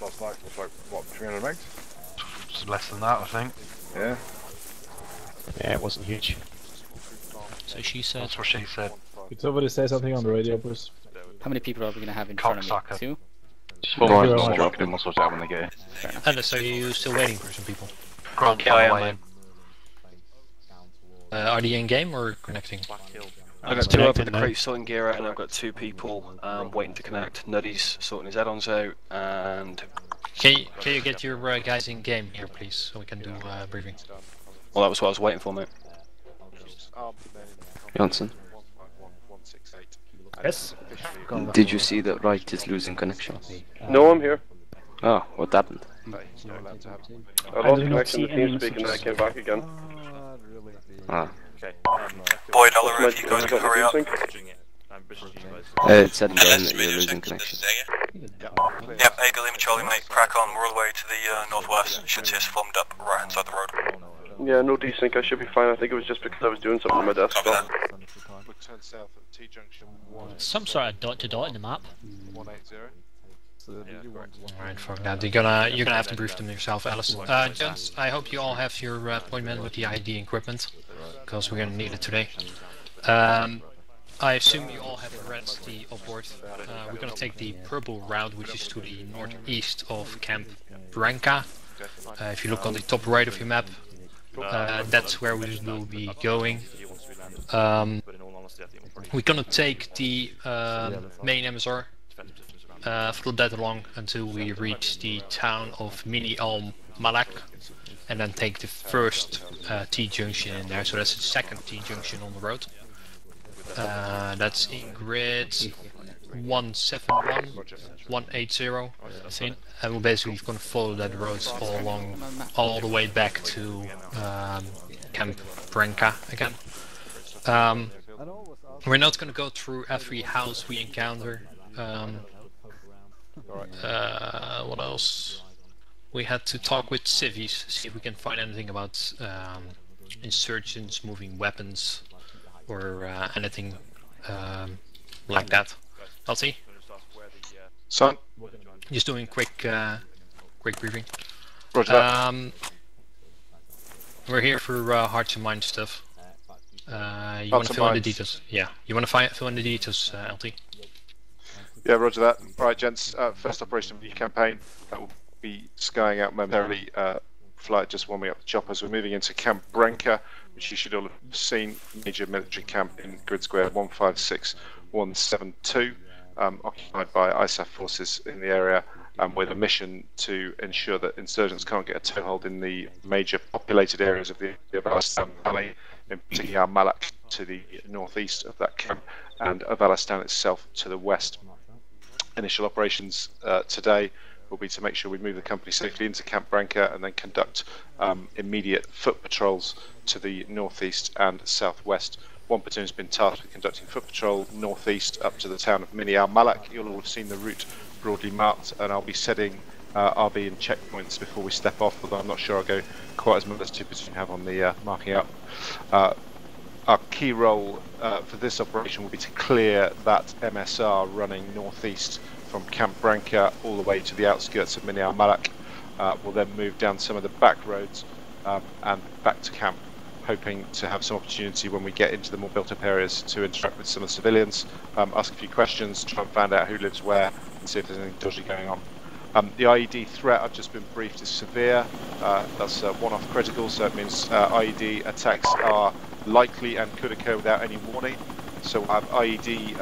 last night was like, what, 300 megs? It's less than that, I think. Yeah. Yeah, it wasn't huge. So she said. That's what she said. Could somebody say something on the radio, please? How many people are we going to have in front of me? Cocksucker. 2? Just Thank you very much. drop them, we'll sort it out when they get here. And so you're still waiting for some people? Grant, Yeah, I am, way mate. in. Are they in game or connecting? I've got 2 up with the crate sorting gear out, and I've got 2 people waiting to connect. Nutty's sorting his add-ons out, and... Can you get your guys in game here, please, so we can do briefing? Well, that was what I was waiting for, mate. Johnson, Yes? did you see that Wright is losing connection? No, I'm here. Oh, what happened? I lost connection to TeamSpeak and then I came back again. Ah. Boy Dollar, if you guys can hurry up. It said down that you're losing connection. Yep, Eagle Lima Charlie, mate, crack on, we're all the way to the northwest. Should see us formed up right hand side the road. Yeah, no desync, I should be fine. I think it was just because I was doing something on my desktop. Turn south at T junction 1. Some sort of dot to dot in the map. 180. Alright, fuck that. You're gonna have to brief them yourself, Alice. Gents, I hope you all have your appointment with the ID equipment, because we're gonna need it today. I assume you all have read the offboard. We're gonna take the purple route, which is to the northeast of Camp Branca. If you look on the top right of your map, that's where we will be going. We're gonna take the main MSR, follow that along until we reach the town of Mini Al Malak, and then take the first T-junction in there, so that's the second T-junction on the road. That's in grid 171, 180, I think. And we're basically going to follow that road all along, all the way back to Camp Branca again. We're not going to go through every house we encounter. What else? We had to talk with civvies, see if we can find anything about insurgents moving weapons or anything like that. Elsie? Son? Just doing quick briefing. Roger that. We're here for hearts and mind stuff. You want to fill in the details? Yeah, you want to fill in the details, LT? Yeah, roger that. Right, gents, first operation of the campaign. That will be skying out momentarily. Flight just warming up the choppers. We're moving into Camp Branca, which you should all have seen. Major military camp in grid square 156172, occupied by ISAF forces in the area, with a mission to ensure that insurgents can't get a toehold in the major populated areas of the Avalistan Valley, in particular Malak to the northeast of that camp, and Avalistan itself to the west. Initial operations today will be to make sure we move the company safely into Camp Branca and then conduct immediate foot patrols to the northeast and southwest. One platoon has been tasked with conducting foot patrol northeast up to the town of Mini Al Malak. You'll all have seen the route broadly marked, and I'll be setting RV and checkpoints before we step off, although I'm not sure I'll go quite as much as 2 platoon have on the marking up. Our key role for this operation will be to clear that MSR running northeast from Camp Branca all the way to the outskirts of Mini Al Malak. We'll then move down some of the back roads and back to camp, hoping to have some opportunity when we get into the more built up areas to interact with some of the civilians, ask a few questions, try and find out who lives where, and see if there's anything dodgy going on. The IED threat I've just been briefed is severe. That's one-off critical, so it means IED attacks are likely and could occur without any warning. So we'll have IED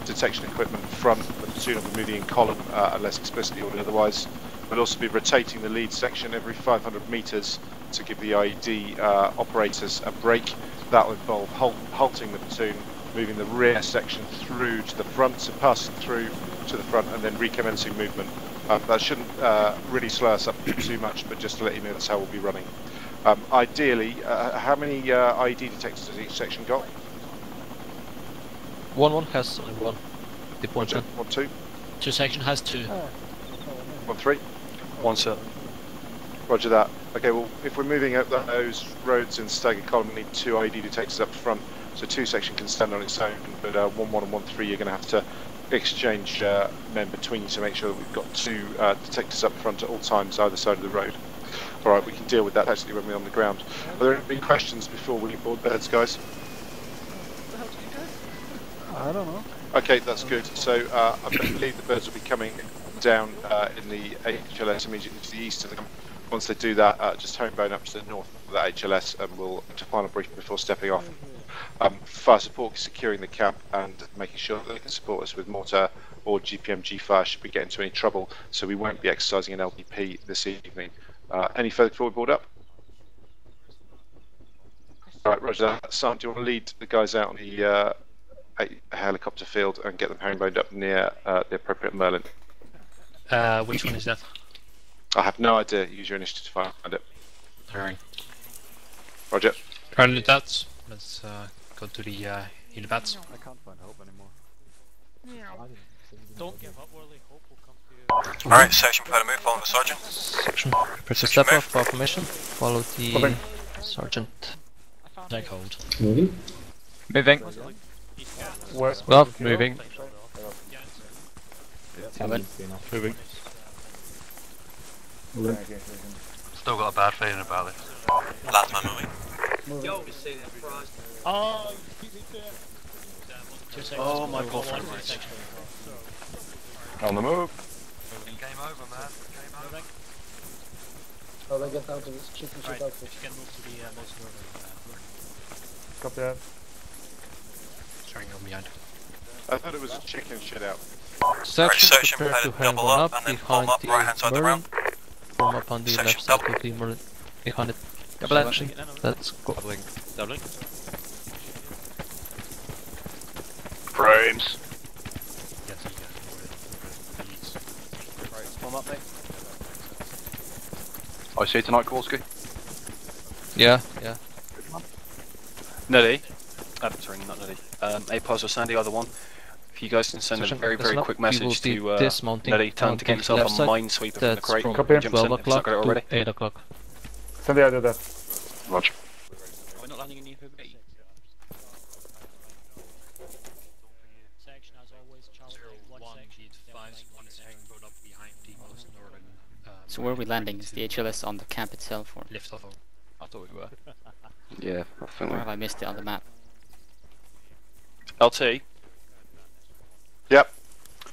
detection equipment front, the platoon will be moving in column unless explicitly ordered otherwise. We'll also be rotating the lead section every 500 metres to give the IED operators a break. That will involve halting the platoon, moving the rear section through to the front, so passing through to the front and then recommencing movement. That shouldn't really slow us up too much, but just to let you know that's how we'll be running. Ideally, how many IED detectors has each section got? One has only one. One, two. Two section has 2. 1, 3. 1, sir. Roger that. Okay, well, if we're moving up those roads in staggered column, we need 2 IED detectors up front, so 2 section can stand on its own, but 1, 1 and 1, 3 you're going to have to exchange men between you to make sure that we've got 2 detectors up front at all times either side of the road. Alright, we can deal with that actually when we're on the ground. Are there any questions before we board beds, guys? I don't know. Okay, that's good. So I believe the birds will be coming down in the HLS immediately to the east of the camp. Once they do that, just homebone up to the north of that HLS and we'll do a final brief before stepping off. Fire support securing the camp and making sure that they can support us with mortar or GPMG fire should we get into any trouble, so we won't be exercising an LPP this evening. Any further before we board up? Alright, roger that. Sam, do you want to lead the guys out on the helicopter field and get them homeboned up near the appropriate Merlin? Which one is that? I have no idea. Use your initiative to find it. Alright. Roger. Currently that's. Let's go to the helipads. I can't find hope anymore. Don't give up, Worley. Hope will come to you. Alright, section prepare to move, following the sergeant. Section, prepare to step off for formation. Follow the sergeant. Take hold. Moving. Where? Well, moving. Moving. Still got a bad feeling about this. Last man moving. Oh my god. On the move. Game over, man. Game over. Oh, they get out of this chicken shit outfit. If you can move to the most northern. Copy that. Sorry, you're behind. I thought it was a chicken shit out. Section, prepare to hang double one up up and then behind form up the right hand side of the Merlin. ramp. Form up on the Section left side double. of the Merlin. Behind it. Double action. Let's go. Doubling. Frames. Right, form up, mate. I see you tonight, Kowalski. Yeah. Nutty. Sorry, not Nutty. A-Pos or Sandy, either one. If you guys can send a Section, very, very listen up. quick We will message be to dismounting Nutty, tell him to get on the himself left a side. minesweeper from the That's crate. from Copy. Jumps in 12 if he's not got it o'clock already. to 8 o'clock. Sandy, I do that. Roger. We're not landing in New B. Section as always, Charles. 1 section, 1 second, brought up behind the most northern. So where are we landing? Is the HLS on the camp itself, or Lift off. I thought we were. Yeah, I think or have I missed it on the map? LT, Yep.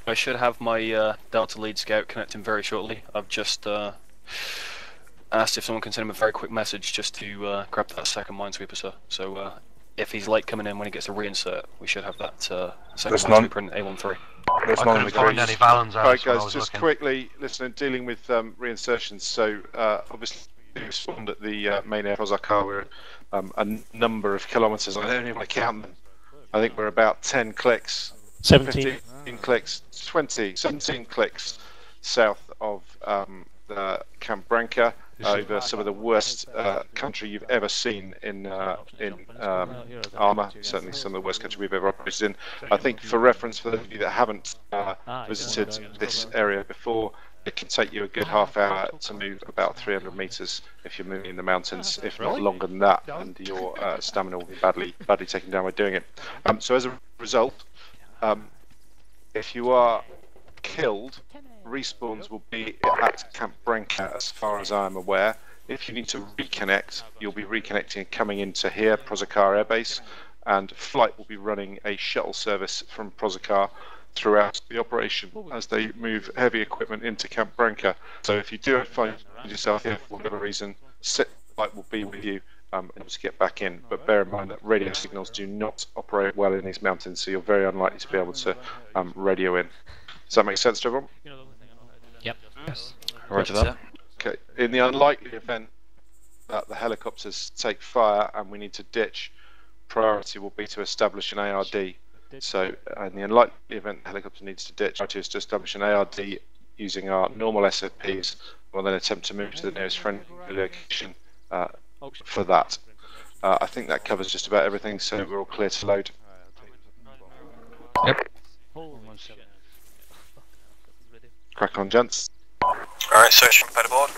I should have my Delta lead scout connecting very shortly. I've just asked if someone can send him a very quick message just to grab that second minesweeper, sir. So if he's late coming in when he gets a reinsert, we should have that second There's none. minesweeper in A13. I couldn't find any Valens out. Alright when I guys, was just looking. quickly, listen, dealing with reinsertions, so obviously we spawned at the main air Prozakar, we're a number of kilometres, I don't even want to count them. I think we're about 10 clicks, 17. 15 clicks, 20, 17 clicks south of Camp Branca, over some of the worst country you've ever seen in armour, certainly some of the worst country we've ever operated in. I think for reference, for those of you that haven't visited this area before, it can take you a good half hour to move about 300 metres if you're moving in the mountains, if not longer than that, and your stamina will be badly taken down by doing it. So as a result, if you are killed, respawns will be at Camp Branca as far as I am aware. If you need to reconnect, you'll be reconnecting and coming into here, Prozakar Air Base, and flight will be running a shuttle service from Prozakar throughout the operation as they move heavy equipment into Camp Branca. So if you do find yourself here for whatever reason, flight will be with you and just get back in. But bear in mind that radio signals do not operate well in these mountains, so you're very unlikely to be able to radio in. Does that make sense to everyone? Yep. Yes. Roger that. Okay. In the unlikely event that the helicopters take fire and we need to ditch, priority will be to establish an ARD. So in the unlikely event the helicopter needs to ditch, priority is to establish an ARD using our normal SFPs. We'll then attempt to move to the nearest friendly location for that. I think that covers just about everything, so we're all clear to load. Yep. Crack on, gents. Alright, section prepare to board.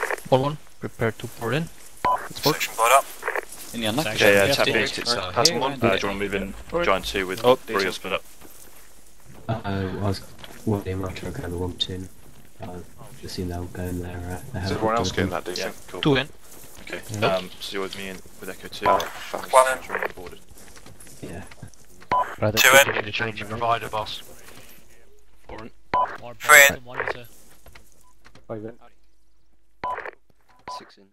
1-1, prepare to board in. Let's board. Section board up. In the unlucky. Yeah, tap east, it's Passing one. do you want to move in? Giant 2 with Breeze split up. I was wondering Roger going to 1 2. Just seen them going there. Is everyone else getting that decent? Yeah, cool. 2 in. Okay. Nope. So you're with me and with Echo 2. Oh, fuck. 1 in. Sure, boarded. Yeah. Right, 2 in. Need to change your provider, boss. 4 in. 3 in. 5 in. 6 in.